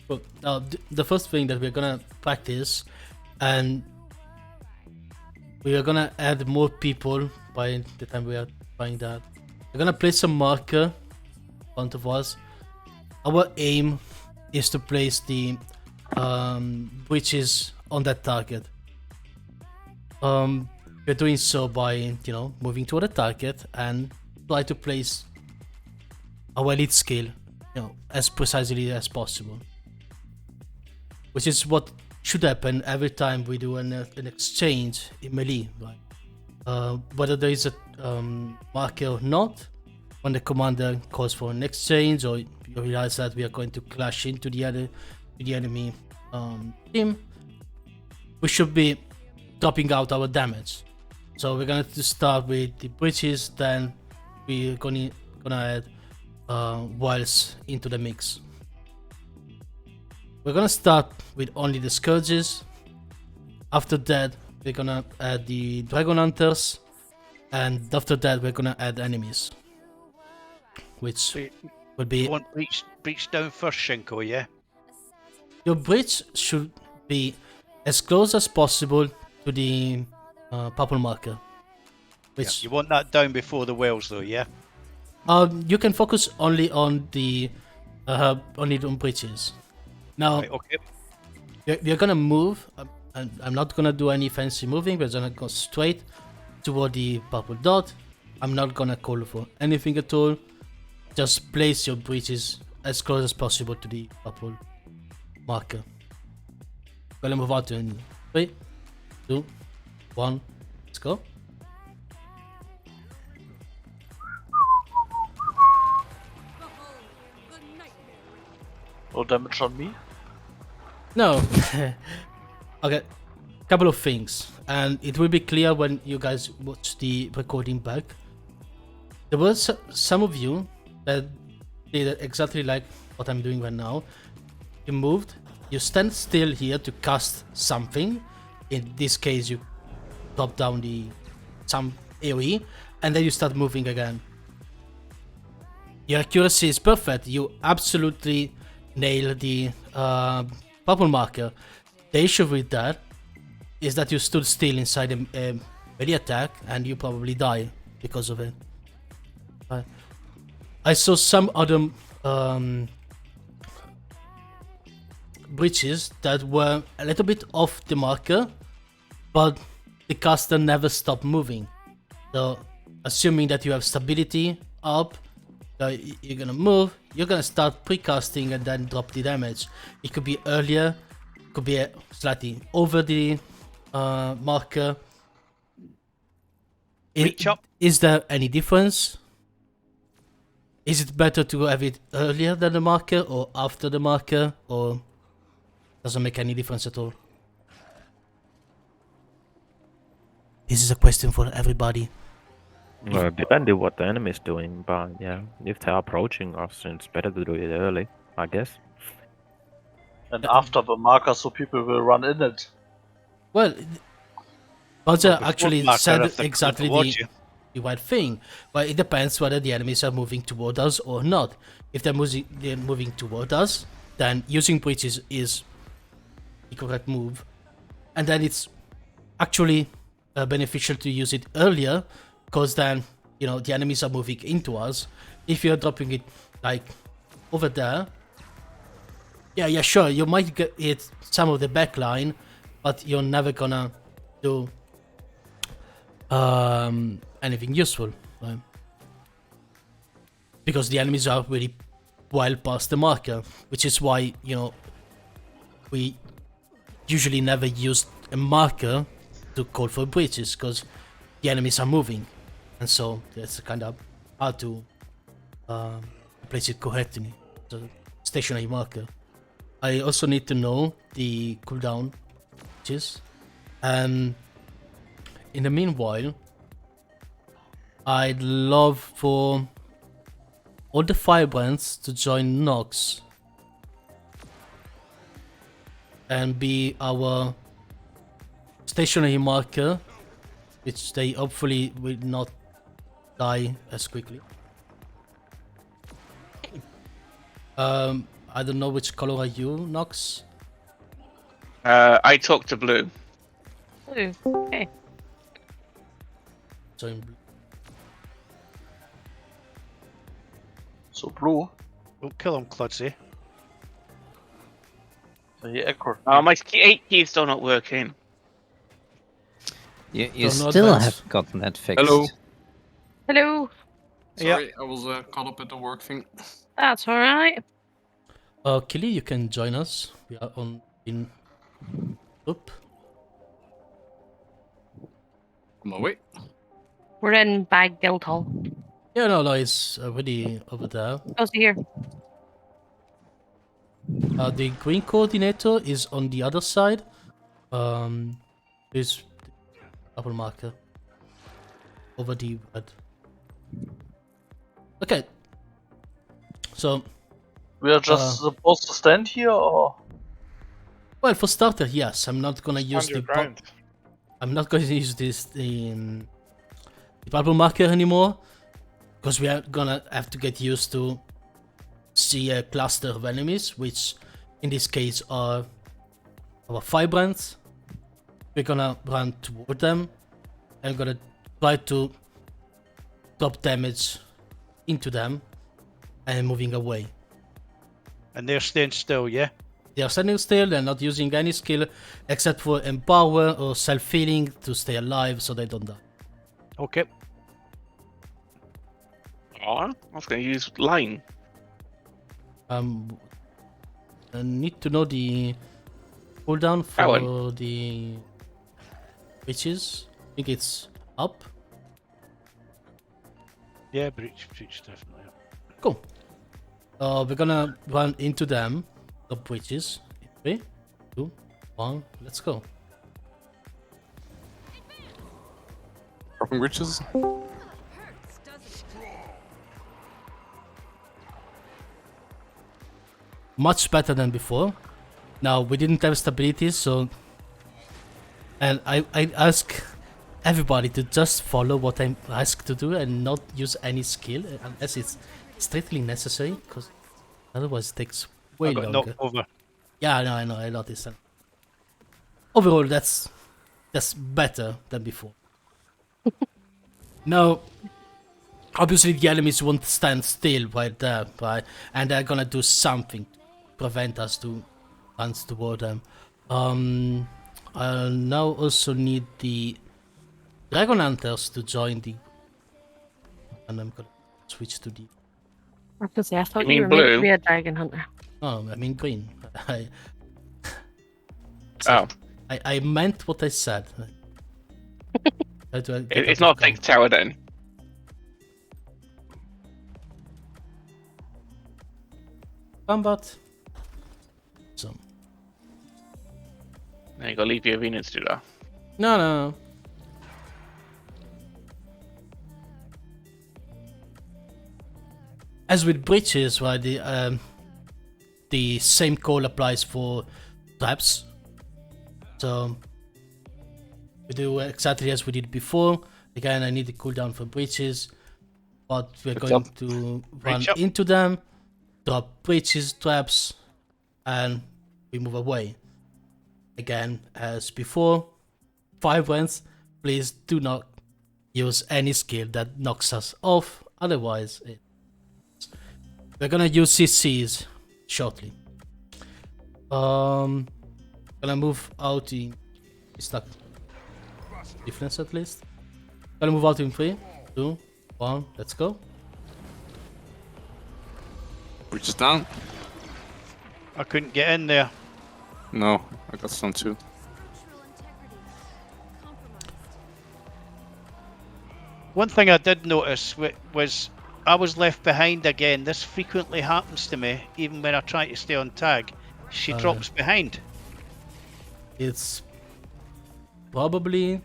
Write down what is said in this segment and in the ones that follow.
Well, the first thing that we're gonna practice, and we are gonna add more people by the time we are trying that. We're gonna place a marker in front of us. Our aim is to place the breaches on that target. We're doing so by moving toward the target and try to place our elite skill, as precisely as possible. Which is what should happen every time we do an exchange in melee, right? Whether there is a marker or not, when the commander calls for an exchange, or you realize that we are going to clash into the enemy team, we should be topping out our damage. So we're going to start with the breaches, then we're gonna add wiles into the mix. We're gonna start with only the scourges. After that, we're gonna add the dragon hunters, and after that, we're gonna add enemies, which will be. You want breach down first, Shinko, yeah? Your breach should be as close as possible to the purple marker. Which You want that down before the wells, though, yeah? you can focus only on the breaches. Now, Right, okay. we're gonna move. I'm not gonna do any fancy moving. We're gonna go straight toward the purple dot. I'm not gonna call for anything at all. Just place your breaches as close as possible to the purple marker. Gonna move out in 3, 2, 1. Let's go. No damage on me? No. Okay. Couple of things, and it will be clear when you guys watch the recording back. There were some of you that did exactly like what I'm doing right now. You moved, you stand still here to cast something. In this case, you drop down some AoE, and then you start moving again. Your accuracy is perfect. You absolutely nail the purple marker. The issue with that is that you stood still inside a melee attack, and you probably die because of it. I saw some other breaches that were a little bit off the marker, but the caster never stopped moving. So, assuming that you have stability up, you're gonna move, you're gonna start pre-casting and then drop the damage. It could be earlier, could be slightly over the marker. Reach up. Is there any difference? Is it better to have it earlier than the marker or after the marker, or doesn't make any difference at all? This is a question for everybody. Well, depending what the enemy is doing, but yeah, if they're approaching us, it's better to do it early, I guess. And after the marker, so people will run in it. Well, Roger Before actually marker, said if they're exactly towards you. the right thing, but it depends whether the enemies are moving toward us or not. If they're moving toward us, then using breaches is the correct move, and then it's actually beneficial to use it earlier, because then the enemies are moving into us. If you're dropping it like over there, yeah, sure, you might get hit some of the backline, but you're never gonna do anything useful, right? Because the enemies are really well past the marker, which is why we usually never use a marker to call for breaches, because the enemies are moving, and so it's kind of hard to place it correctly. So stationary marker. I also need to know the cooldown, and in the meanwhile, I'd love for all the firebrands to join Nox and be our stationary marker, which they hopefully will not die as quickly. I don't know which color are you, Nox? I talked to Blue. Ooh, okay. So in blue. So blue. Don't kill him, Cludsy. So he echoed. My 8 keys still not working. You So not still bad. haven't gotten that fixed. Hello. Hello. Sorry, I was caught up at the work thing. That's all right. Killy, you can join us. We are on in. Oop. On my way. We're in Bag Guildhall. Yeah, no, it's already over there. Oh, so here. The green coordinator is on the other side. There's double marker over the red. Okay. So, We are just supposed to stand here, or well, for starter, yes. I'm not gonna use Stand your the. ground. I'm not going to use this the bubble marker anymore, because we are gonna have to get used to see a cluster of enemies, which in this case are our Firebrands. We're gonna run toward them and gonna try to drop damage into them and moving away. And they're staying still, yeah? They are standing still, they're not using any skill except for empower or self-healing to stay alive so they don't die. Okay. Oh, I was going to use line. I need to know the cooldown That for the witches. I think it's up. Yeah, breach definitely. Cool. We're gonna run into them, the witches. 3, 2, 1, let's go. Dropping riches. Much better than before. Now, we didn't have stability, so... And I ask everybody to just follow what I'm asked to do and not use any skill unless it's strictly necessary, because otherwise it takes way I got longer. knocked over. Yeah, I know, I noticed that. Overall, that's better than before. Now, obviously the enemies won't stand still right there, right? And they're gonna do something to prevent us to run toward them. I now also need the Dragon Hunters to join the... And I'm gonna switch to the... I was gonna say, I thought You mean you were meant blue? to be a dragon hunter. Oh, I mean green. Oh, I meant what I said. How do I get it's out not of a fake tower then. combat? So Now you got to leave your Venus to do that. no. As with breaches, right? The same call applies for traps. So we do exactly as we did before. Again, I need the cooldown for breaches, but we're going to run Breach up. into them, drop breaches, traps, and we move away. Again, as before, 5 rounds. Please do not use any skill that knocks us off. Otherwise, we're gonna use CCs shortly. Gonna move out in. It's not difference at least. Gonna move out in 3, 2, 1. Let's go. Bridge is down. I couldn't get in there. No, I got some too. One thing I did notice was I was left behind again. This frequently happens to me, even when I try to stay on tag. She drops behind. It's probably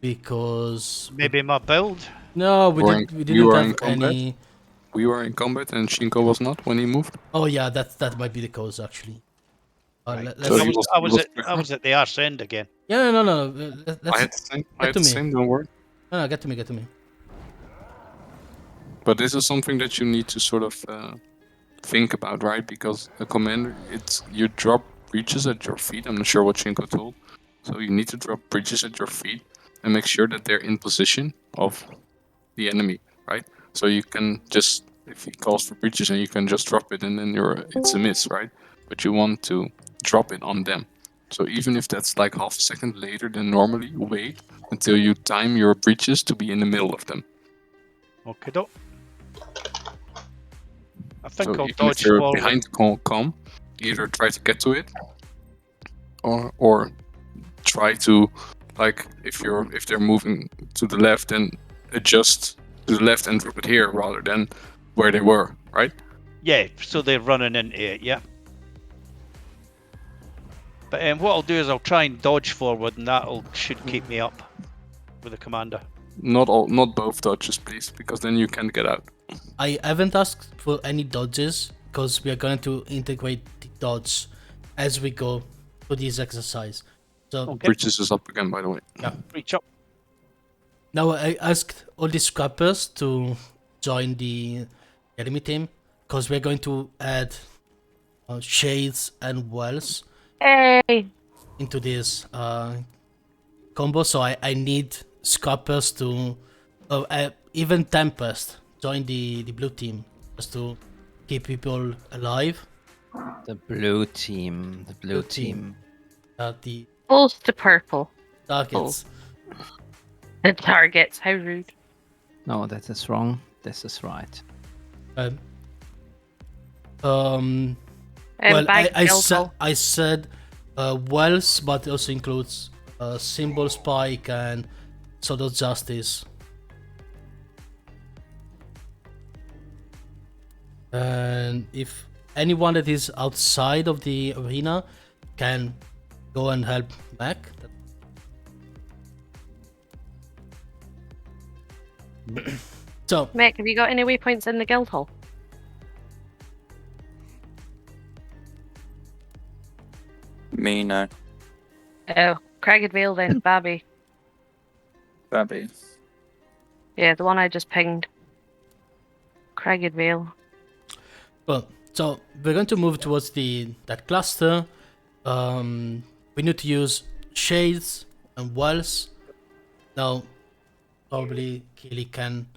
because Maybe my build. no, we Or in- didn't you were in have combat? any. We were in combat and Shinko was not when he moved. Oh yeah, that might be the cause actually. Let's So I he was, I was was at quicker? I was at the arse end again. yeah, no. I had the same. I had to the me. same. Don't worry. No, get to me. But this is something that you need to sort of think about, right? Because a commander, you drop breaches at your feet. I'm not sure what Shinko told. So you need to drop breaches at your feet and make sure that they're in position of the enemy, right? So you can just, if he calls for breaches, and you can just drop it, and then it's a miss, right? But you want to drop it on them. So even if that's like half a second later than normally, wait until you time your breaches to be in the middle of them. Okay, doke. I think So I'll even dodge if you're forward. behind the com, either try to get to it, or try to, like, if they're moving to the left, then adjust to the left and drop it here rather than where they were, right? Yeah, so they're running into it, yeah. But what I'll do is I'll try and dodge forward, and should keep me up with the commander. Not both dodges, please, because then you can't get out. I haven't asked for any dodges because we are going to integrate the dodge as we go through this exercise. So Okay. Breaches is up again, by the way. Reach up. now I asked all the scrappers to join the enemy team because we're going to add shades and wells Hey! into this combo. So I need scrappers to, even Tempest, join the blue team just to keep people alive. The blue team. The blue Blue team. team. The Both the purple. targets. The targets. How rude. No, that is wrong. This is right. Well, Bag I Guildhall. said wells, but it also includes Symbol Spike and Sword of Justice. And if anyone that is outside of the arena can go and help back. So, Mick, have you got any waypoints in the Guildhall? Me, no. Oh, Cragged Vale then, Babby. Babby. Yeah, the one I just pinged. Cragged Vale. well, so we're going to move towards that cluster. We need to use shades and wells. Now, probably Keely can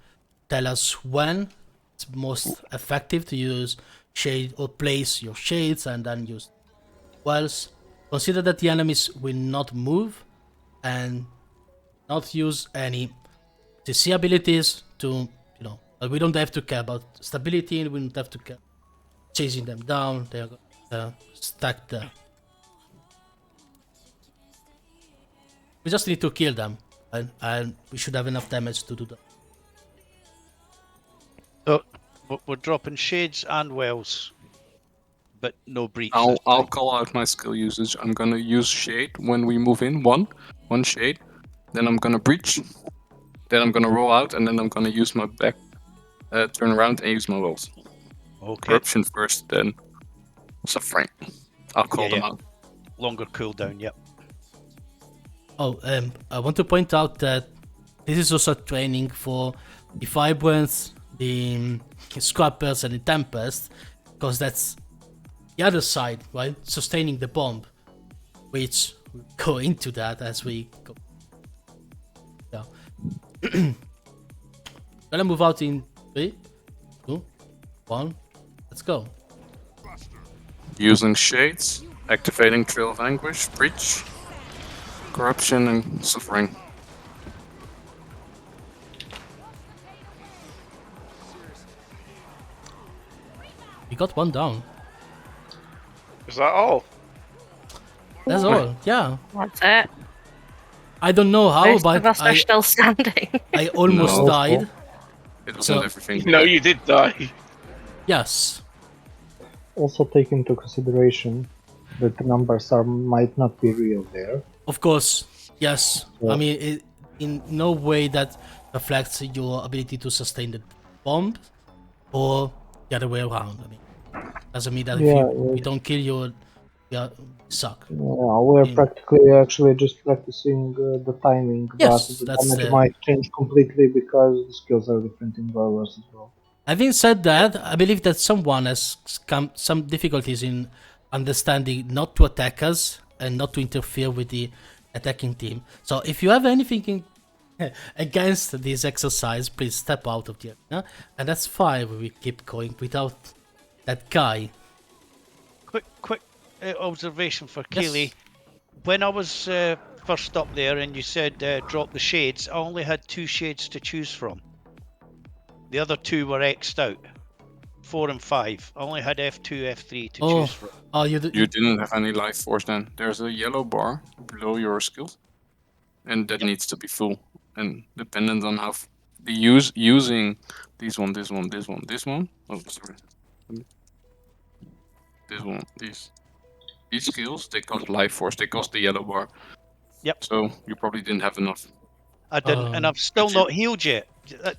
tell us when it's most effective to use shade or place your shades and then use wells. Consider that the enemies will not move and not use any CC abilities to, we don't have to care about stability, we don't have to care chasing them down, they're stacked there. We just need to kill them, and we should have enough damage to do that. So we're dropping shades and wells, but no breach. I'll call out my skill usage. I'm gonna use shade when we move in. One shade. Then I'm gonna breach. Then I'm gonna roll out, and then I'm gonna use my back, turn around and use my rolls. Okay. Corruption first, then suffering. I'll call them out. Longer cooldown, yep. Oh, I want to point out that this is also training for the Vibrants, the Scrappers, and the Tempest, because that's the other side, right? Sustaining the bomb, which we'll go into that as we go. Yeah. Gonna move out in 3, 2, 1. Let's go. Using shades, activating Trail of Anguish, breach, corruption, and suffering. We got one down. Is that all? That's all. Yeah. That's it. I don't know how, Most but of us are still standing. I almost No. died. It wasn't So- everything. No, you did die. Yes. Also take into consideration that the numbers might not be real there. Of course, yes. Yeah. I mean, in no way that reflects your ability to sustain the bomb, or the other way around. I mean, doesn't mean that if we don't kill you, you suck. Yeah, we're Mm. practically actually just practicing the timing, Yes, but the that's damage the- might change completely because the skills are different in Warlords as well. Having said that, I believe that someone has some difficulties in understanding not to attack us and not to interfere with the attacking team. So if you have anything against this exercise, please step out of the arena, and that's fine. We keep going without that guy. Quick observation for Yes. Keely. When I was first up there and you said drop the shades, I only had 2 shades to choose from. The other 2 were X'd out. 4 and 5. I only had F2, F3 to choose from. Oh, You didn't have any life force then. There's a yellow bar below your skills, and that needs to be full. And dependent on how using this one. Oh, sorry. This one, these skills, they cost life force. They cost the yellow bar. Yep. So you probably didn't have enough. I didn't, and Um, I've still not healed yet.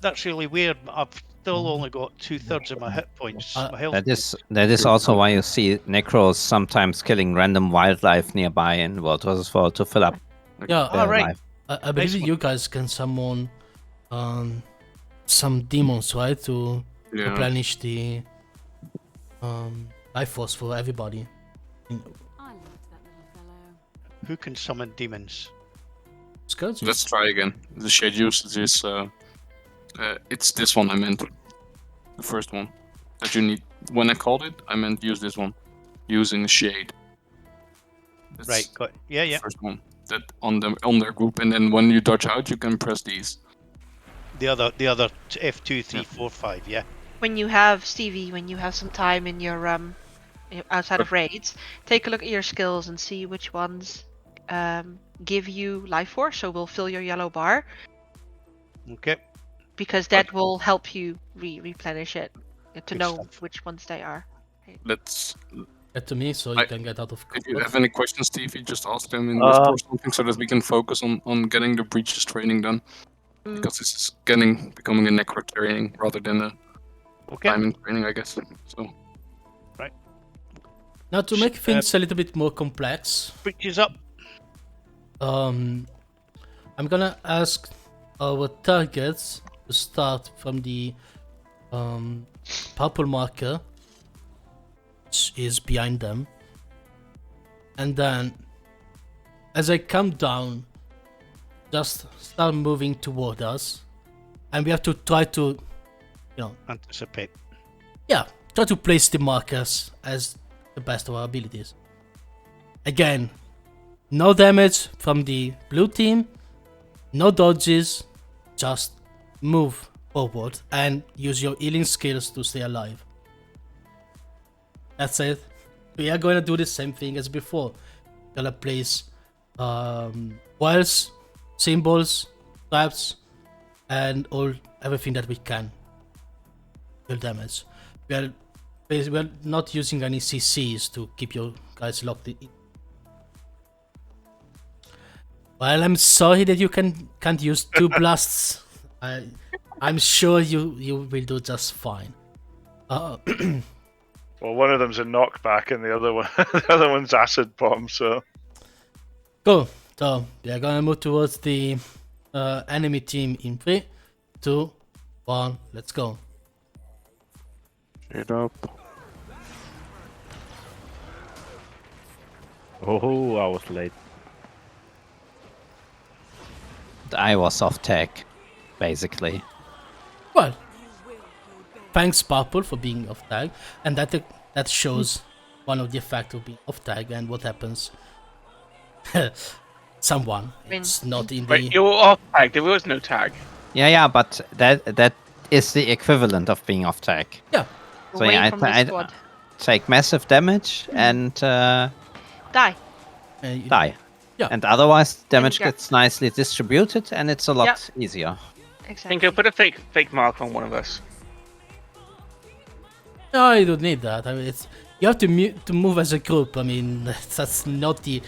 That's really weird. I've still only got 2/3 of my hit points. My health. That is also why you see Necros sometimes killing random wildlife nearby in World vs. 4 to fill up Yeah, their right. life. I believe Nice one. you guys can summon some demons, right, to Yeah. replenish the life force for everybody. Who can summon demons? Scourge? Let's try again. The shade usage is it's this one I meant. The first one that you need. When I called it, I meant use this one, using a shade. That's Right. Got. Yeah. the Yeah. first one that on their group, and then when you dodge out, you can press these. The other F2, 3, 4, 5. Yeah. When you have Stevie, when you have some time in your outside of raids, take a look at your skills and see which ones give you life force, so will fill your yellow bar, Okay. because that will help you replenish it to Good know stuff. which ones they are. Let's. Get to me so you can get out of If you combat. have any questions, Stevie, just ask them in Discord or something, so that we can focus on getting the breaches training done. Because this is becoming a necro training rather than a Okay. timing training, I guess. So Now to make things a little bit more complex, Breaches up. I'm gonna ask our targets to start from the purple marker, which is behind them, and then as I come down, just start moving toward us, and we have to try to, Anticipate. try to place the markers as the best of our abilities. Again, no damage from the blue team, no dodges, just move forward and use your healing skills to stay alive. That's it. We are going to do the same thing as before. Gonna place wires, symbols, traps, and everything that we can. Deal damage. We're not using any CCs to keep you guys locked in. Well, I'm sorry that you can't use 2 blasts. I'm sure you will do just fine. Well, one of them's a knockback, and the other one's acid bomb. So Cool. So we are gonna move towards the enemy team in 3, 2, 1. Let's go. Shit up. Oh, I was late. I was off tech, basically. Well, thanks Purple for being off tag, and that shows one of the effects of being off tag and what happens. Someone. It's not in the. Wait, you were off tag. There was no tag. Yeah, but that is the equivalent of being off tag. Yeah. So Away yeah, from the I squad. take massive damage and Die. die. Yeah. And otherwise, damage yeah. gets nicely distributed, and it's a lot easier. Exactly. Tinko, put a fake mark on one of us. No, you don't need that. I mean, you have to move as a group. I mean, that's not the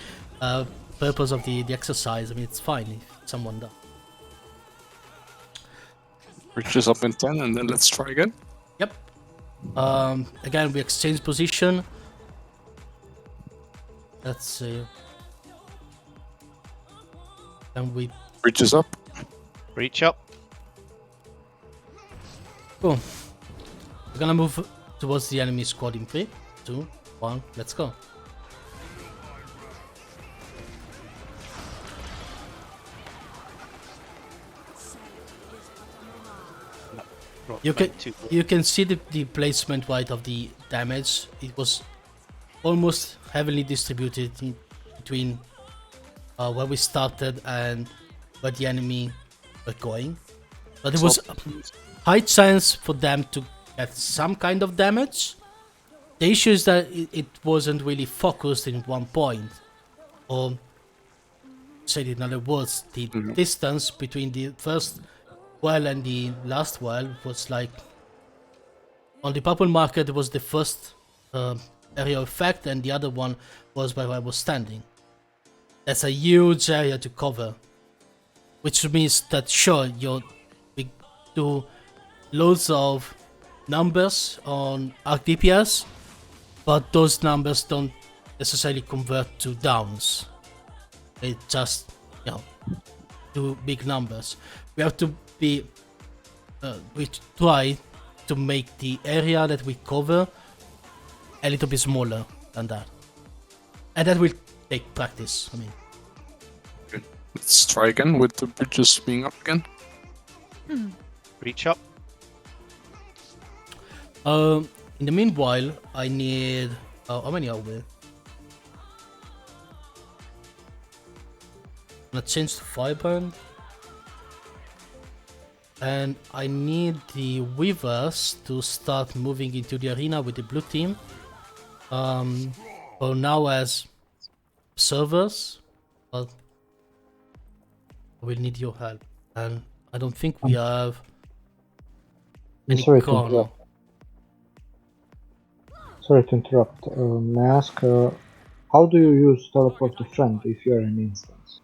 purpose of the exercise. I mean, it's fine if someone does. breaches up in 10, and then let's try again. Yep. Again, we exchange position. Let's see. And we Breaches up. Reach up. boom. We're gonna move towards the enemy squad in 3, 2, 1, let's go. You can see the placement right of the damage. It was almost heavily distributed between where we started and where the enemy were going. But it was high chance for them to get some kind of damage. The issue is that it wasn't really focused in one point. Or, said in other words, the distance between the first well and the last well was like... On the purple marker, there was the first area of effect, and the other one was where I was standing. That's a huge area to cover. Which means that, sure, we do loads of numbers on arc DPS, but those numbers don't necessarily convert to downs. They just, do big numbers. We have to be, we try to make the area that we cover a little bit smaller than that. And that will take practice, I mean. Okay. Let's try again with the bridges being up again. Reach up. In the meanwhile, I need... how many are we? I'm gonna change to Firebrand. And I need the Weavers to start moving into the arena with the blue team. For now as servers, but I will need your help. And I don't think we have any Sorry to corner. interrupt. Sorry to interrupt. May I ask, how do you use teleport to friend if you're in instance?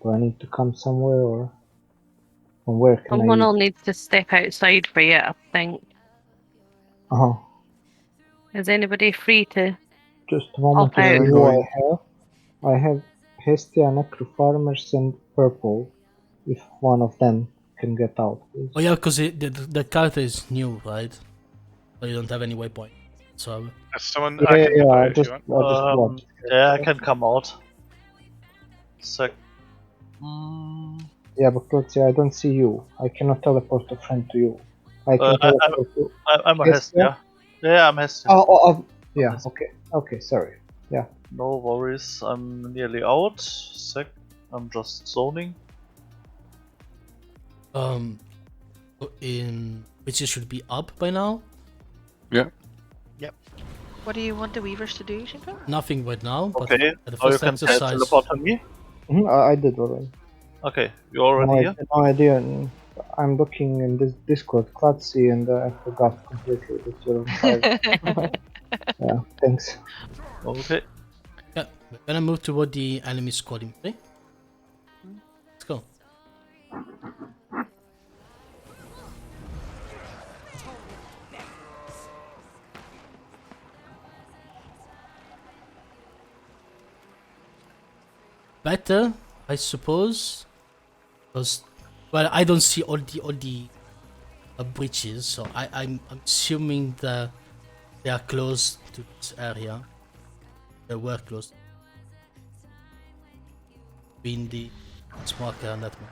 Do I need to come somewhere, or from where can Someone I will use? need to step outside for you, I think. Uh-huh. Is anybody free to... Just a moment Okay. to see who I have Hestia, Necro Farmers, and Purple. If one of them can get out, please. Oh yeah, because the character is new, right? So you don't have any waypoint. So Someone, Yeah, I can yeah, I if just you want. watched. Yeah, I can come out. Sec. Yeah, but let's see, I don't see you. I cannot teleport a friend to you. I can teleport to... I'm a Hestia? Hestia. Yeah, I'm Hestia. Yeah, okay, sorry. Yeah. No worries, I'm nearly out. Sec. I'm just zoning. in which it should be up by now. Yeah. What do you want the Weavers to do, Shinko? Nothing right now, but Okay, at the now you first can exercise. teleport on me. I did already. Okay, you're already here? No idea. I'm looking in this Discord, Clutzy, and I forgot completely that you're on fire. Yeah, thanks. Okay. Yeah, we're gonna move toward the enemy squad in play. Let's go. Better, I suppose, because well, I don't see all the breaches, so I'm assuming that they are close to this area. They were close. Between the marker and that one.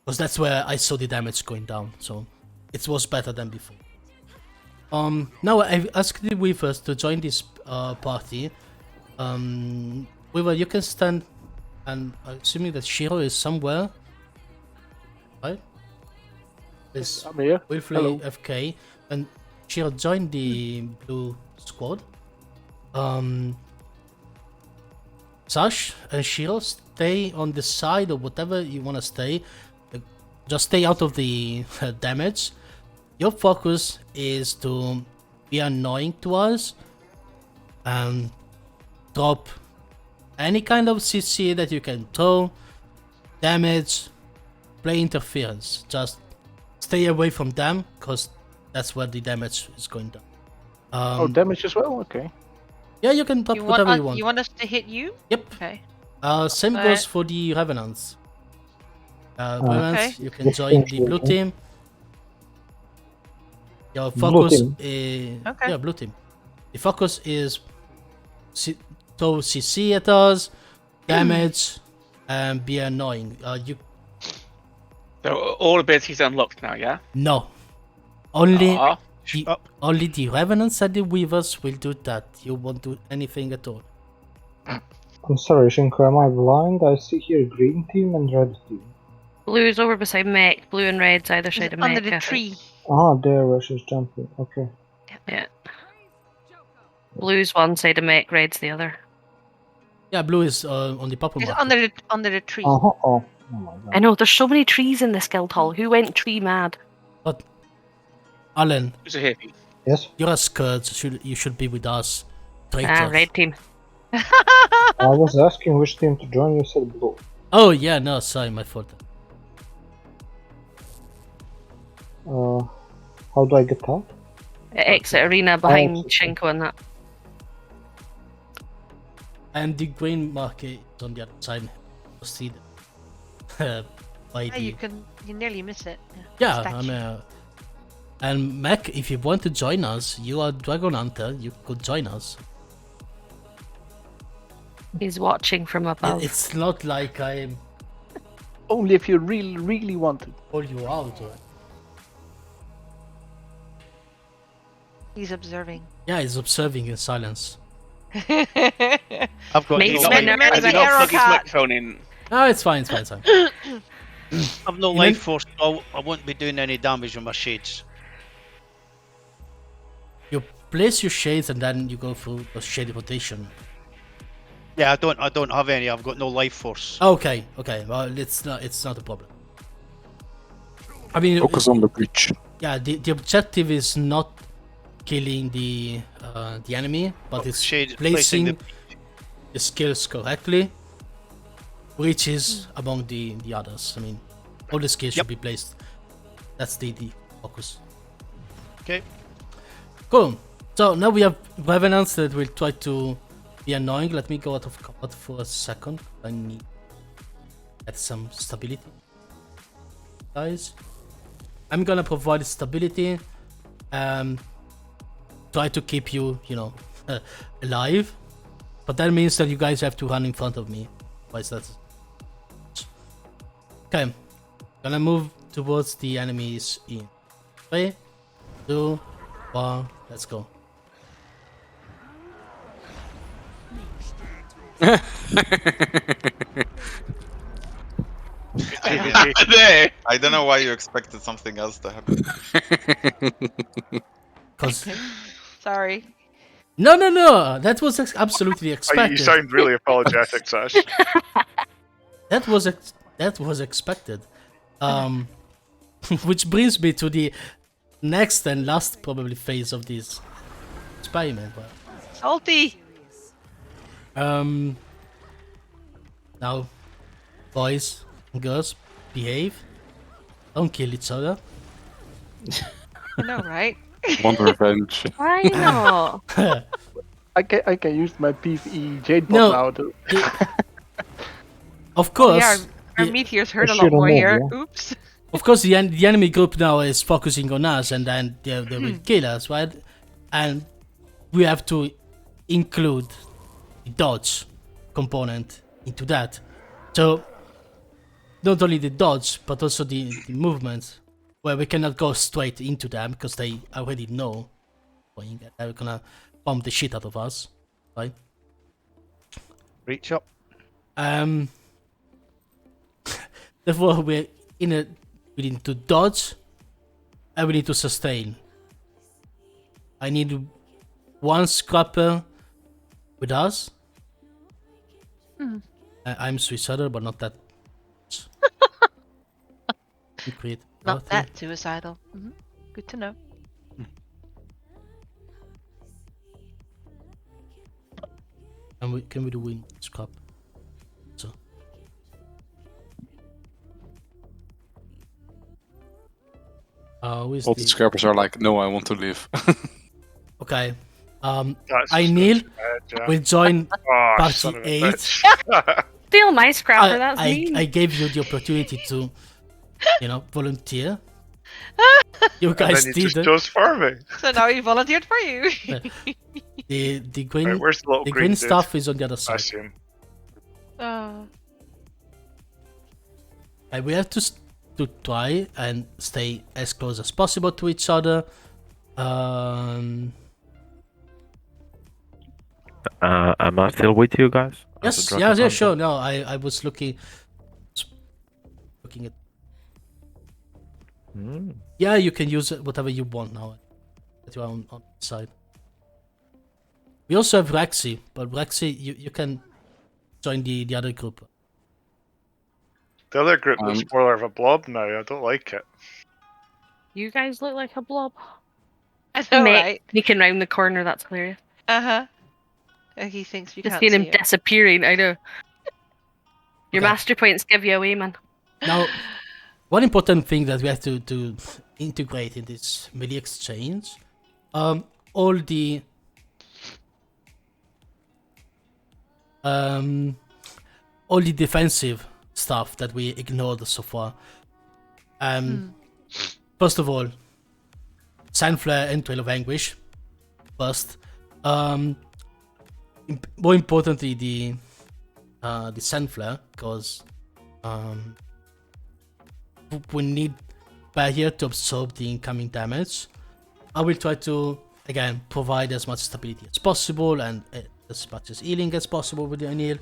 Because that's where I saw the damage going down, so it was better than before. Now I've asked the Weavers to join this party. Weaver, you can stand, and I'm assuming that Shiro is somewhere, right? I'm here. Wilfley Hello. FK, and Shiro joined the blue squad. Sash and Shiro, stay on the side or whatever you want to stay. Just stay out of the damage. Your focus is to be annoying to us and drop any kind of CC that you can throw, damage, play interference. Just stay away from them, because that's where the damage is going down. Oh, damage as well? Okay. Yeah, you can drop You whatever want, you want. you want us to hit you? Yep. Okay. Same Alright. goes for the Revenants. Revenants, Okay. you can join the blue team. Your Blue focus team. is Okay. yeah, blue team. The focus is throw CC at us, damage, and be annoying. You So all abilities unlocked now, yeah? no, only Aw. only the revenants and the weavers will do that. You won't do anything at all. I'm sorry, Shinko, am I blind? I see here green team and red team. Blue's over beside Mech. Blue and red's either side of Mech. Under the I think. tree. Ah, there where she's jumping. Okay. Yeah. Blue's one side of Mech, red's the other. Yeah, blue is on the purple It's mark. under the tree. Oh my god. I know, there's so many trees in this guild hall. Who went tree mad? But Alan, Who's a hippie? Yes? you're a Scourge. You should be with us. Traitors. Ah, red team. I was asking which team to join, you said blue. Oh yeah, no, sorry, my fault. How do I get out? Exit arena behind okay. Shinko and that. And the green mark is on the other side. Proceed. By Yeah, the you nearly miss it. yeah, Statue. and Mac, if you want to join us, you are Dragon Hunter. You could join us. He's watching from above. It's not like I'm Only if you really want to. pull you out. Or... He's observing. Yeah, he's observing in silence. I've got Makes no, me Has nervous. he An not arrow plugged his cat. microphone in? No, it's fine, it's fine, it's fine. I've no You life mean- force, so I won't be doing any damage with my shades. You place your shades and then you go through a shade rotation. Yeah, I don't have any. I've got no life force. Okay, well, it's not a problem. I mean, Focus on the breach. yeah, the objective is not killing the enemy, but it's Placing placing the skills correctly, which is among the others. I mean, all the skills should be placed. That's the focus. Okay. Cool. So now we have revenants that will try to be annoying. Let me go out of combat for a second. I need to get some stability, guys. I'm gonna provide stability. Try to keep you, alive. But that means that you guys have to run in front of me. Otherwise that's... Okay. Gonna move towards the enemies in 3, 2, 1, let's go. There! I don't know why you expected something else to happen. Cause Sorry. no, that was absolutely You expected. sound really apologetic, Sash. That was expected. Which brings me to the next and last probably phase of this experiment. Salty. Now, boys and girls, behave. Don't kill each other. I know, right? Want revenge. Why not? I can use my PvE Jade No. bot now to... Of course, Yeah, our the- meteors hurt a I lot should've more known, here. yeah. Oops. of course, the enemy group now is focusing on us, and then they will kill us, right? And we have to include the dodge component into that. So not only the dodge, but also the movement, where we cannot go straight into them because they already know they're gonna bomb the shit out of us, right? Reach up. Therefore, we need to dodge, and we need to sustain. I need one scrapper with us. I'm suicidal, but not that. Create Not healthy. that suicidal. Good to know. And can we do win scrap? So. Where's All the scrappers are like, no, I want to live. Okay. That's I Neil bad, yeah. will join Oh, party son of a 8. bitch. Steal my scrapper, that's mean. I gave you the opportunity to, volunteer. You And guys then you just did. chose for me. So now he volunteered for you. The green Right, where's the little the green green dude? stuff is on the other I side. see him. Oh. And we have to try and stay as close as possible to each other. Am I still with you guys? As a Yes, Dragon yeah, Hunter? sure. No, I was looking at. Hmm. Yeah, you can use whatever you want now. That you are on the side. We also have Rexy, but Rexy, you can join the other group. The other group looks more of a blob now. I don't like it. You guys look like a blob. I know, Mate, right? sneaking round the corner, that's hilarious. Uh-huh. He thinks we Just can't seeing see him him. disappearing, I know. Your Okay. master points give you away, man. Now, one important thing that we have to integrate in this melee exchange, all the defensive stuff that we ignored so far. First of all, Sandflare and Trail of Anguish. First, more importantly, the Sandflare, because we need Barrier to absorb the incoming damage. I will try to again provide as much stability as possible and as much as healing as possible with the Anil.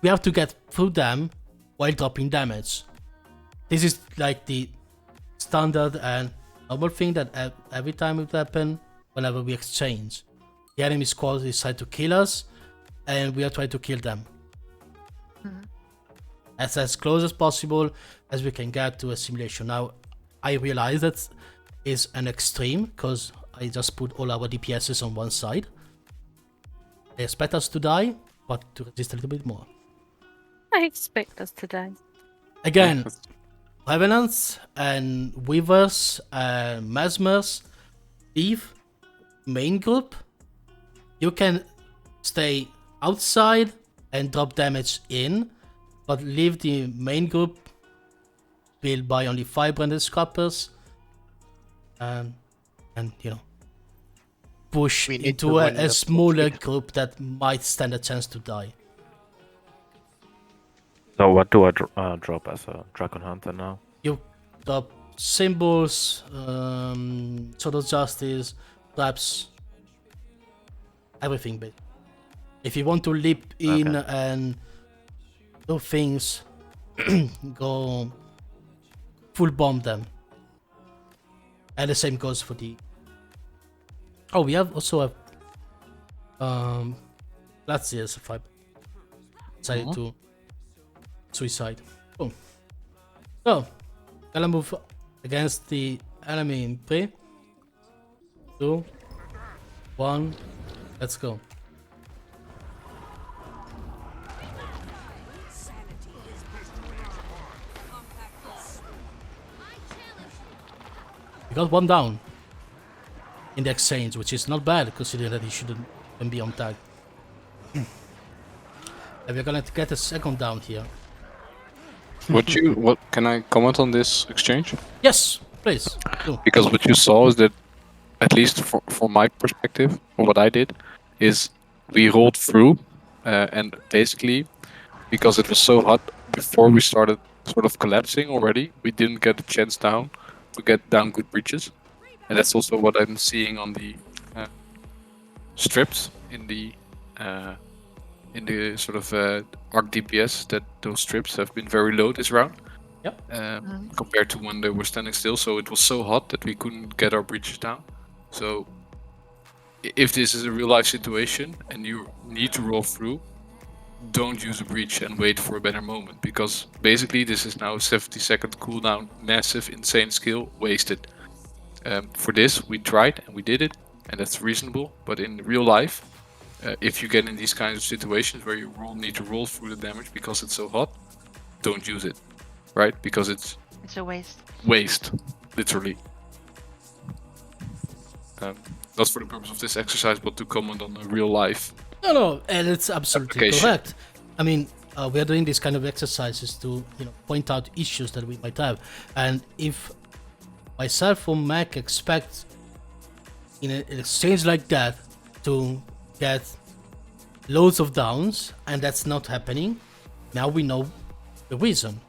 We have to get through them while dropping damage. This is like the standard and normal thing that every time it happens, whenever we exchange, the enemy squad decide to kill us, and we are trying to kill them. As close as possible as we can get to a simulation. Now, I realize that is an extreme because I just put all our DPSs on one side. I expect us to die, but to resist a little bit more. I expect us to die. Again, Revenants and Weavers and Mesmers, Eve, main group, you can stay outside and drop damage in, but leave the main group built by only 5 branded scrappers and you know, push We need into to win a the smaller group that might stand a chance to die. So what do I drop as a Dragon Hunter now? You drop symbols, Sword of Justice, traps, everything. But if you want to leap in and do things, go full bomb them. And the same goes for the. Oh, we have also let's see, if I decided to suicide. Boom. So, gonna move against the enemy in 3, 2, 1, let's go. We got one down in the exchange, which is not bad considering that he shouldn't even be on tag. And we're gonna get a second down here. What can I comment on this exchange? Yes, please. Do. Because what you saw is that, at least from my perspective, or what I did, is we rolled through, and basically, because it was so hot before we started sort of collapsing already, we didn't get a chance to get down good breaches, and that's also what I'm seeing on the strips in the sort of arc DPS, that those strips have been very low this round. Yep. Compared to when they were standing still, so it was so hot that we couldn't get our breaches down. So if this is a real life situation and you need to roll through, don't use a breach and wait for a better moment, because basically this is now a 70-second cooldown, massive, insane skill wasted. For this we tried and we did it, and that's reasonable, but in real life, if you get in these kinds of situations where you need to roll through the damage because it's so hot, don't use it, right? Because it's a waste. Waste, literally. Not for the purpose of this exercise, but to comment on the real life. No, and it's absolutely application. correct. I mean, we are doing these kind of exercises to point out issues that we might have, and if myself or Mac expect in an exchange like that to get loads of downs and that's not happening, now we know the reason.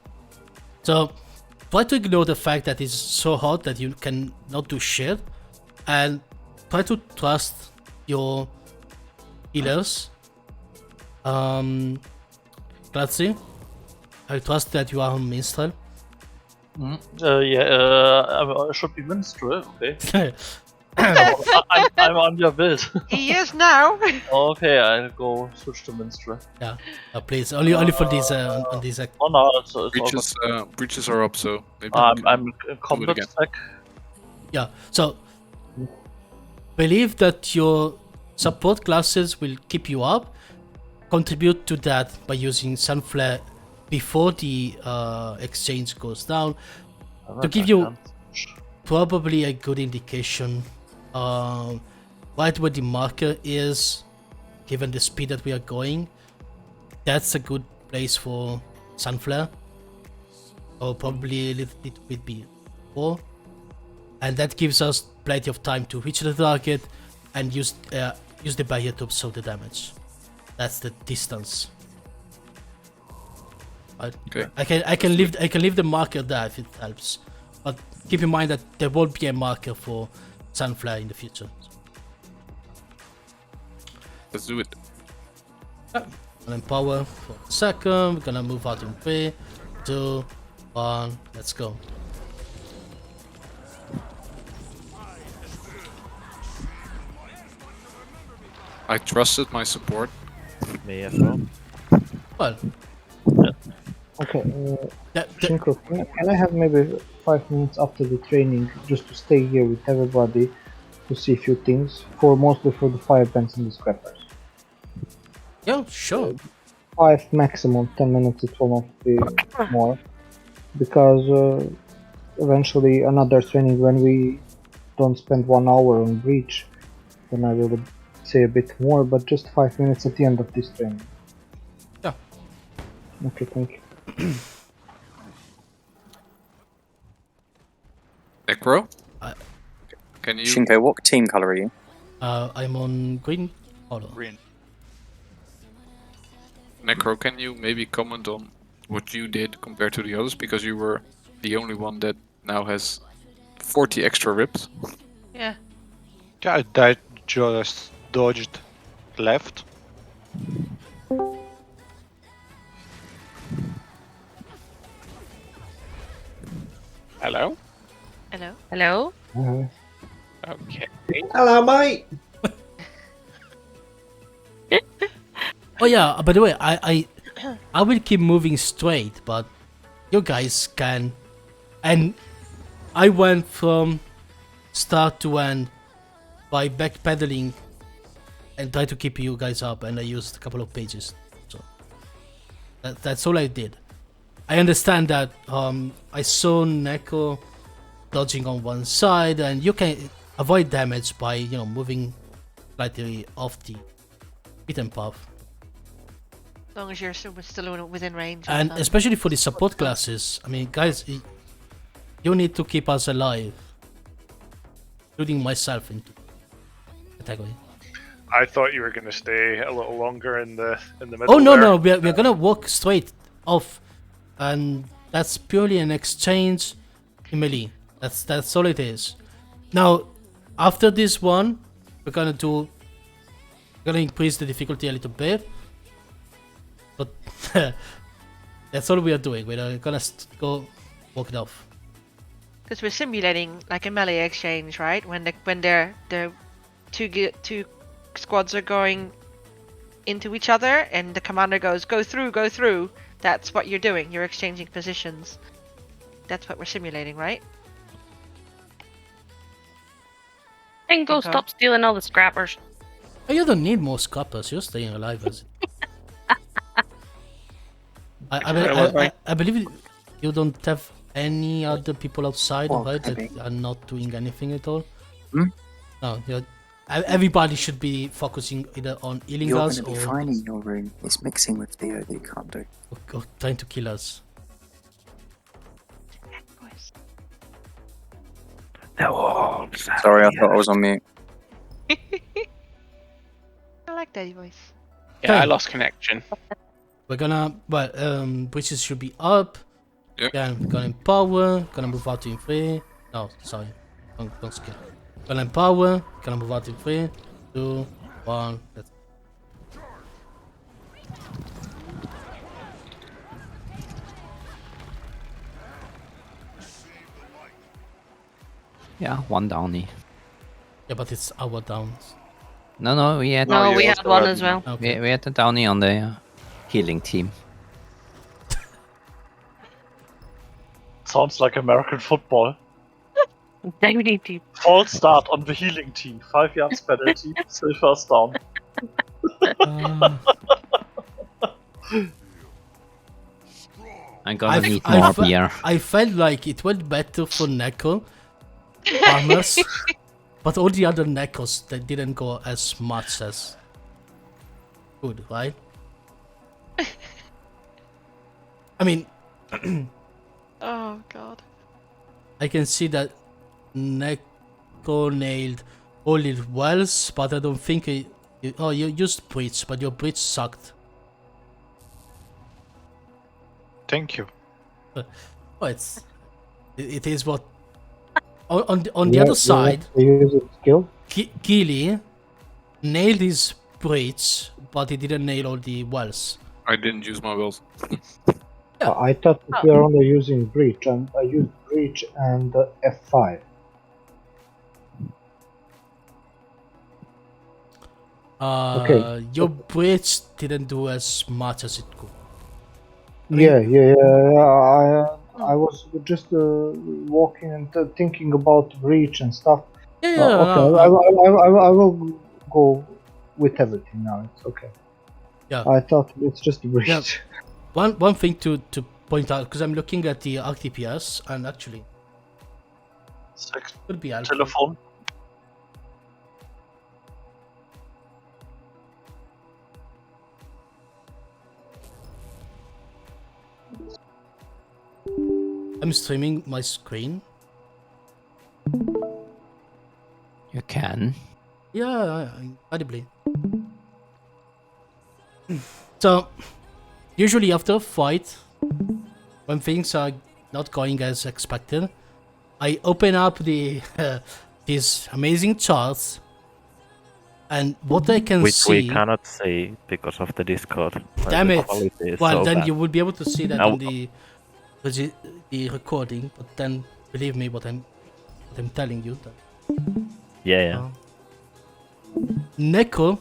So try to ignore the fact that it's so hot that you can not do shit, and try to trust your healers. Glatzy, I trust that you are on Minstrel. I should be Minstrel, okay. I'm on your build. He is now. Okay, I'll go switch to Minstrel. Yeah, please, only for these on these. Oh no, it's all Breaches, good. breaches are up, so maybe I'm do combat it again. stack. Yeah, so believe that your support classes will keep you up. Contribute to that by using Sunflare before the exchange goes down to give you probably a good indication right where the marker is, given the speed that we are going. That's a good place for Sunflare, or probably a little bit before, and that gives us plenty of time to reach the target and use the barrier to absorb the damage. That's the distance. Right? Okay. I can leave the marker there if it helps, but keep in mind that there won't be a marker for Sunflare in the future. Let's do it. Gonna empower for a second. We're gonna move out in 3, 2, 1. Let's go. I trusted my support. Me as well. Well, Okay, that, Shinko, can I have maybe 5 minutes after the training just to stay here with everybody to see a few things, mostly for the fire bands and the scrappers? yeah, sure. 5 maximum, 10 minutes it will not be more, because eventually another training, when we don't spend 1 hour on breach, then I will say a bit more, but just 5 minutes at the end of this training. Yeah. Okay, thank you. Necro? I- Can you... Shinko, what team colour are you? I'm on green color. Green. Necro, can you maybe comment on what you did compared to the others? Because you were the only one that now has 40 extra rips. Yeah. I just dodged left. Hello? Hello. Hello? Okay. Hello, mate. Oh yeah, by the way, I will keep moving straight, but you guys can. And I went from start to end by backpedaling and try to keep you guys up, and I used a couple of pages. So that's all I did. I understand that I saw Neko dodging on one side, and you can avoid damage by moving slightly off the beaten path. As long as you're still within range. And especially for the support classes, I mean, guys, you need to keep us alive, including myself into category. I thought you were going to stay a little longer in the middle. Oh no, there. no, we're gonna walk straight off, and that's purely an exchange in melee. That's all it is. Now, after this one, we're gonna increase the difficulty a little bit, but that's all we are doing. We're gonna go walk it off. Because we're simulating like a melee exchange, right? When the two squads are going into each other, and the commander goes, "Go through." That's what you're doing. You're exchanging positions. That's what we're simulating, right? Bingo, Okay. stop stealing all the scrappers. Oh, you don't need more scrappers. You're staying alive as. I believe you don't have any other people outside, Oh, right? That maybe. are not doing anything at all. Hmm? No, everybody should be focusing either on healing You're us going to be or, fine in your room. It's mixing with Theo that you can't do. or trying to kill us. Sorry, I thought I was on mute. I like Daddy voice. Yeah, I Okay. lost connection. We're gonna, bridges should be up. Yep. Then we're gonna empower. Gonna move out in 3. No, sorry, don't skip. Gonna empower. Gonna move out in 3, 2, 1. Let's. Yeah, one downy. Yeah, but it's our downs. No, we had. No, we had one as well. Okay. We had the downy on the healing team. Sounds like American football. Downy team. False start on the healing team. 5 yards penalty. Still first down. I'm gonna need I more fe- beer. I felt like it went better for Neko farmers, but all the other Nekos they didn't go as much as good, right? I mean, Oh god. I can see that Neko nailed all his wells, but I don't think oh, you used bridge, but your bridge sucked. Thank you. Well, it is what. On the other side, They use its skill. Gilly nailed his bridge, but he didn't nail all the wells. I didn't use my wells. I thought that we are only using breach, and I used breach and F5. Okay. Your bridge didn't do as much as it could. Yeah. I was just walking and thinking about breach and stuff. Yeah, Okay, I will go with everything now. It's okay. Yeah. I thought it's just breach. Yeah. One thing to point out, because I'm looking at the RTPS, and actually could be helpful. Telephone. I'm streaming my screen. You can. Yeah, incredibly. So, usually after a fight, when things are not going as expected, I open up the these amazing charts, and what I can Which see. we cannot see because of the Discord. Damn The it! quality is Well, so then bad. you would be able to see that Now- in the recording. But then, believe me, what I'm telling you. Yeah. Neko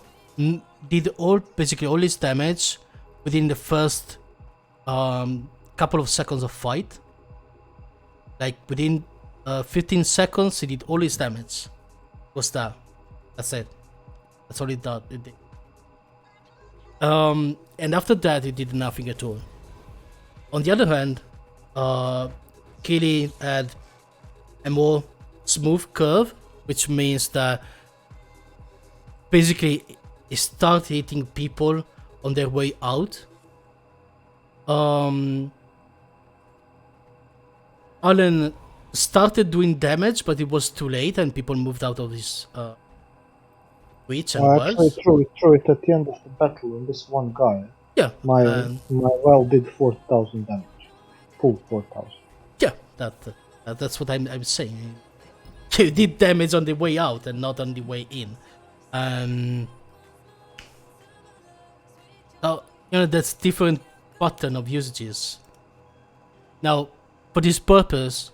did basically all his damage within the first couple of seconds of fight. Like within 15 seconds, he did all his damage. Was that? That's it. That's all it did. And after that, he did nothing at all. On the other hand, Kili had a more smooth curve, which means that basically he started hitting people on their way out. Alan started doing damage, but it was too late, and people moved out of his reach and Actually, wells. threw it at the end of the battle on this one guy. Yeah, My well did 4,000 damage. Full 4,000. Yeah, that's what I'm saying. You did damage on the way out and not on the way in. Now, that's different pattern of usages. Now, for this purpose,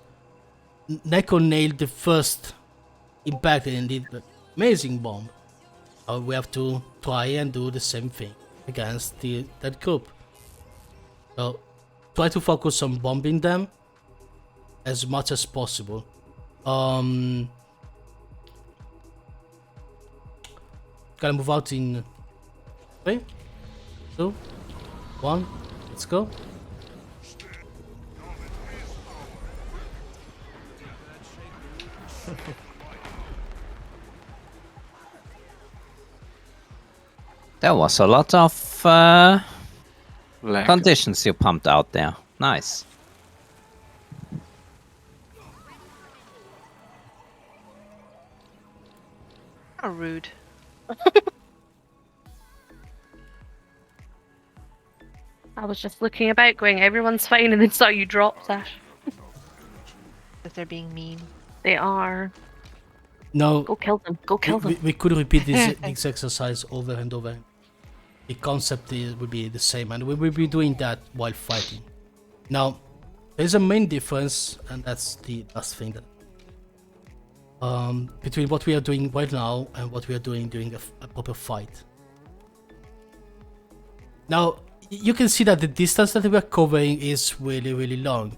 Neko nailed the first impact and did an amazing bomb. We have to try and do the same thing against that group. So, try to focus on bombing them as much as possible. Gotta move out in 3, 2, 1, let's go. There was a lot of Lag. conditions you pumped out there. Nice. How rude. I was just looking about going, everyone's fine, and then saw you drop, Sash. That they're being mean. They are. No, Go kill them. Go kill them. we could repeat this exercise over and over. The concept would be the same, and we will be doing that while fighting. Now, there's a main difference, and that's the last thing that between what we are doing right now and what we are doing during a proper fight. Now, you can see that the distance that we are covering is really, really long,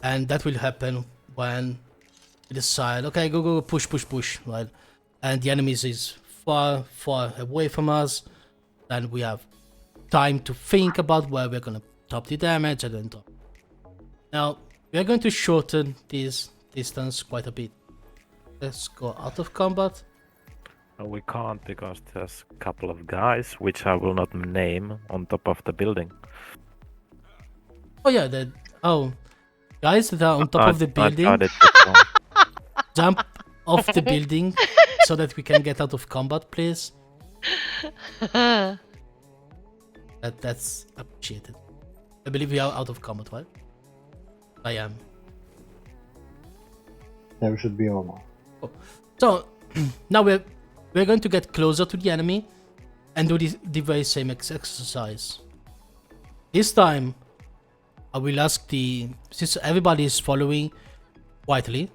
and that will happen when we decide, okay, go, push, right? And the enemies is far away from us, and we have time to think about where we're gonna drop the damage and then drop. Now, we are going to shorten this distance quite a bit. Let's go out of combat. We can't because there's a couple of guys, which I will not name, on top of the building. Oh yeah, guys that are on top of the building, jump off the building so that we can get out of combat, please. That's appreciated. I believe we are out of combat, right? I am. There should be all now. So now we're going to get closer to the enemy and do the very same exercise. This time, I will ask since everybody is following quietly,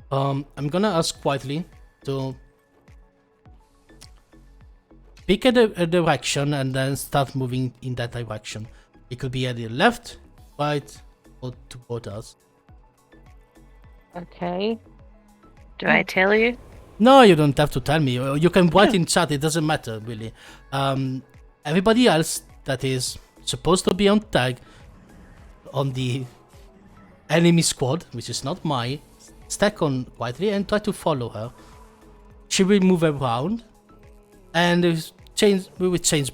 I'm gonna ask quietly to pick a direction and then start moving in that direction. It could be either left, right, or toward us. Okay. Do I tell you? No, you don't have to tell me. You can write in chat. It doesn't matter, really. Everybody else that is supposed to be on tag on the enemy squad, which is not mine, stack on quietly and try to follow her. She will move around, and we will change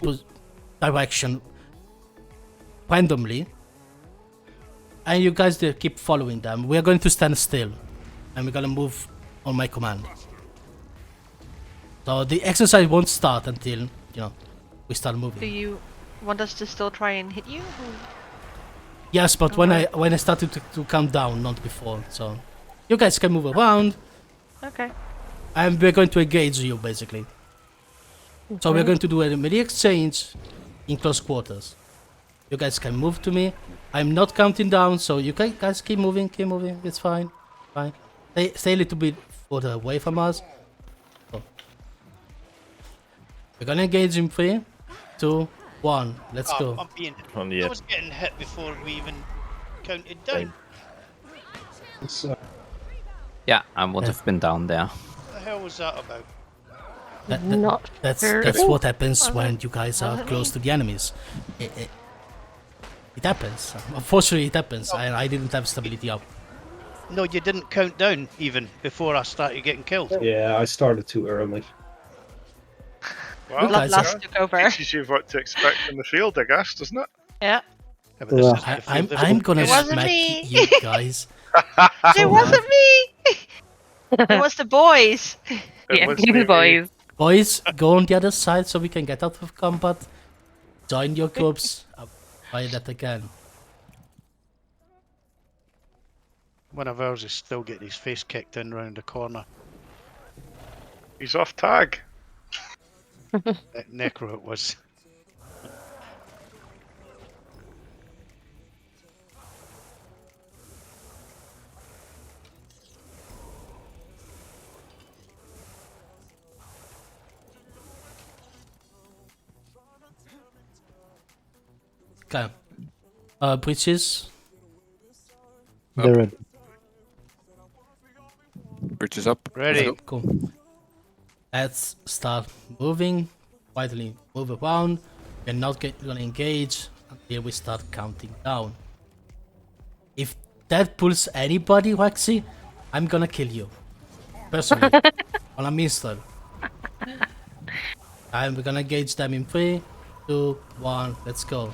direction randomly. And you guys keep following them. We are going to stand still, and we're gonna move on my command. So the exercise won't start until we start moving. Do you want us to still try and hit you? Yes, but when I started to count down, not before. So you guys can move around. Okay. And we're going to engage you basically. So we're going to do a melee exchange in close quarters. You guys can move to me. I'm not counting down, so you guys keep moving. It's fine. Fine. Stay a little bit further away from us. So. We're gonna engage in 3, 2, 1. Let's go. I was getting hit before we even counted down. Yeah, I would have been down there. What the hell was that about? That's what happens when you guys are close to the enemies. It happens. Unfortunately, it happens. I didn't have stability up. No, you didn't count down even before I started getting killed. Yeah, I started too early. Well, Bloodlust took over. Teaches you what to expect in the field, I guess, doesn't it? Yeah. I'm gonna smack you guys. It wasn't me! It was the boys. The boys. Boys, go on the other side so we can get out of combat. Join your groups. I'll try that again. One of ours is still getting his face kicked in round the corner. He's off tag. Necro it was. Okay. Breaches. They're ready. Bridges up. Ready. Cool. Let's start moving. Quietly move around. We're not gonna engage until we start counting down. If that pulls anybody, Waxy, I'm gonna kill you. Personally. On a minstrel. And we're gonna gauge them in 3, 2, 1, let's go.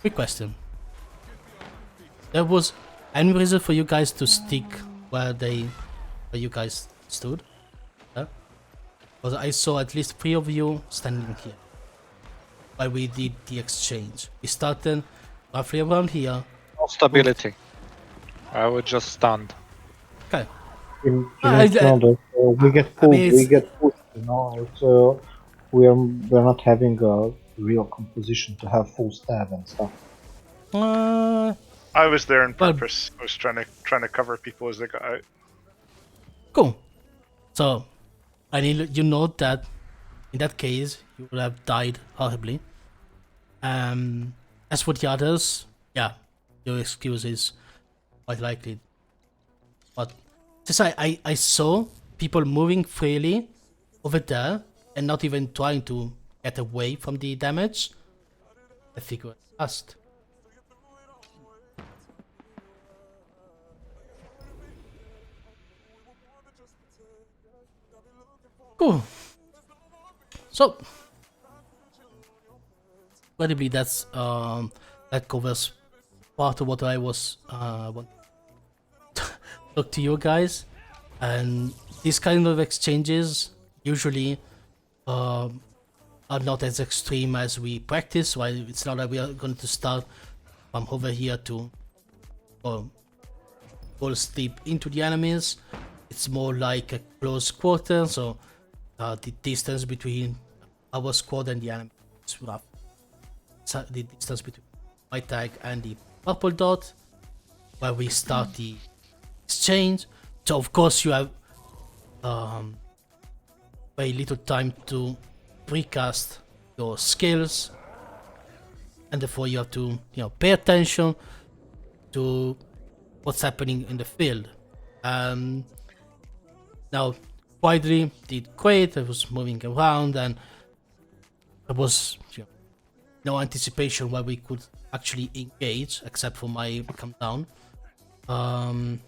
Quick question. There was any reason for you guys to stick where you guys stood? Because I saw at least 3 of you standing here while we did the exchange. We started roughly around here. No stability. I would just stand. Okay. You know that we get pulled. We get pushed. You know, it's, we're not having a real composition to have full stab and stuff. I was there on purpose. I was trying to cover people as they got out. Cool. So, I need you know that in that case you would have died horribly. As for the others, yeah, your excuse is quite likely. But since I saw people moving freely over there and not even trying to get away from the damage, I figured fast. Cool. So, incredibly, that covers part of what I was want to talk to you guys, and these kind of exchanges usually are not as extreme as we practice. While it's not like we are going to start from over here to fall deep into the enemies. It's more like a close quarter, so the distance between our squad and the enemy is rough. So the distance between my tag and the purple dot, where we start the exchange. So of course you have very little time to precast your skills, and therefore you have to pay attention to what's happening in the field. Now, Widely did great. I was moving around, and there was no anticipation where we could actually engage, except for my countdown. And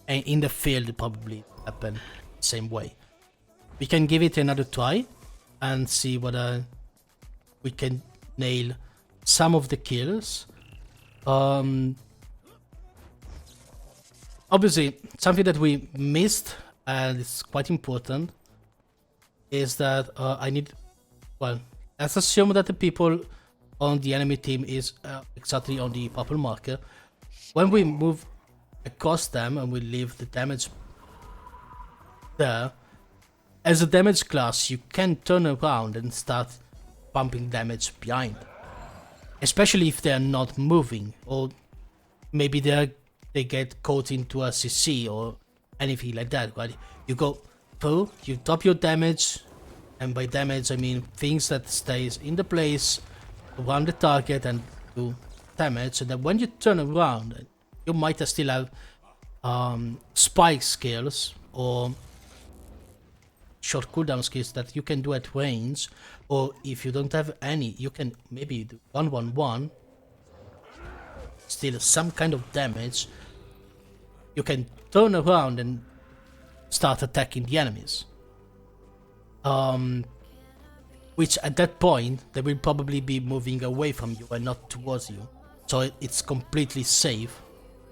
in the field, it probably happened the same way. We can give it another try and see whether we can nail some of the kills. Obviously, something that we missed, and it's quite important, is that let's assume that the people on the enemy team is exactly on the purple marker. When we move across them and we leave the damage there, as a damage class, you can turn around and start pumping damage behind. Especially if they are not moving, or maybe they get caught into a CC or anything like that, right? You go through, you drop your damage, and by damage I mean things that stays in the place around the target and do damage, and then when you turn around, you might still have spike skills or short cooldown skills that you can do at range, or if you don't have any, you can maybe do 1-1-1, still some kind of damage. You can turn around and start attacking the enemies, which at that point they will probably be moving away from you and not towards you, so it's completely safe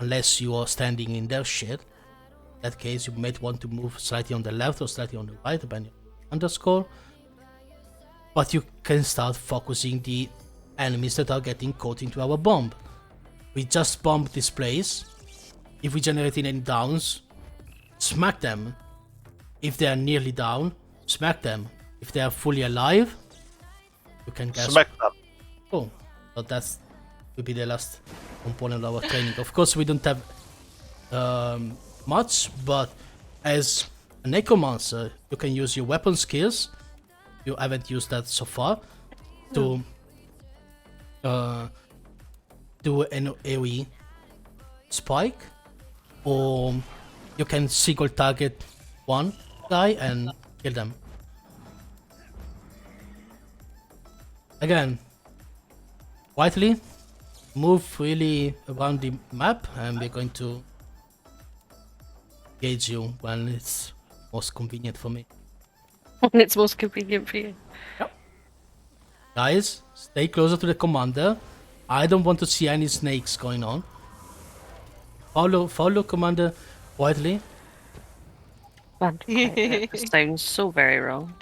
unless you are standing in their shit. In that case, you might want to move slightly on the left or slightly on the right, depending on the underscore. But you can start focusing the enemies that are getting caught into our bomb. We just bombed this place. If we generate any downs, smack them. If they are nearly down, smack them. If they are fully alive, you can guess. Smack them. Oh, so that's will be the last component of our training. Of course, we don't have much, but as a necromancer, you can use your weapon skills. You haven't used that so far to do an AoE spike, or you can single target one guy and kill them. again, quietly move freely around the map, and we're going to engage you when it's most convenient for me. When it's most convenient for you. Guys, stay closer to the commander. I don't want to see any snakes going on. Follow commander quietly. Man, this sounds so very wrong.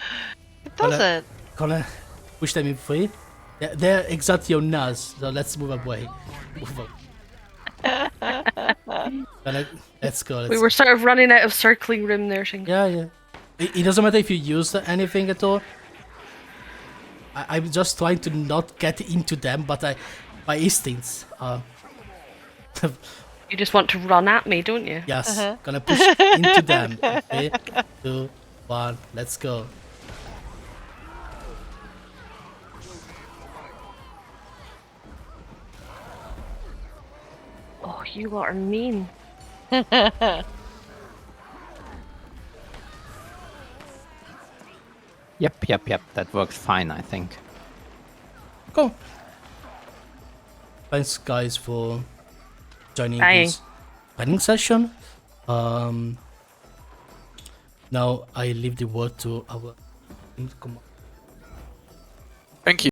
It doesn't. Gonna push them in free. They're exactly on us, so let's move away. Move on. Let's go. We were sort of running out of circling room there, Shingo. Yeah. It doesn't matter if you use anything at all. I'm just trying to not get into them, but my instincts are... You just want to run at me, don't you? Yes, gonna push into them. Okay, 2, 1, let's go. Oh, you lot are mean. Yep. That works fine, I think. Cool. Thanks, guys, for joining Bye. this training session. Now I leave the word to our command. Thank you.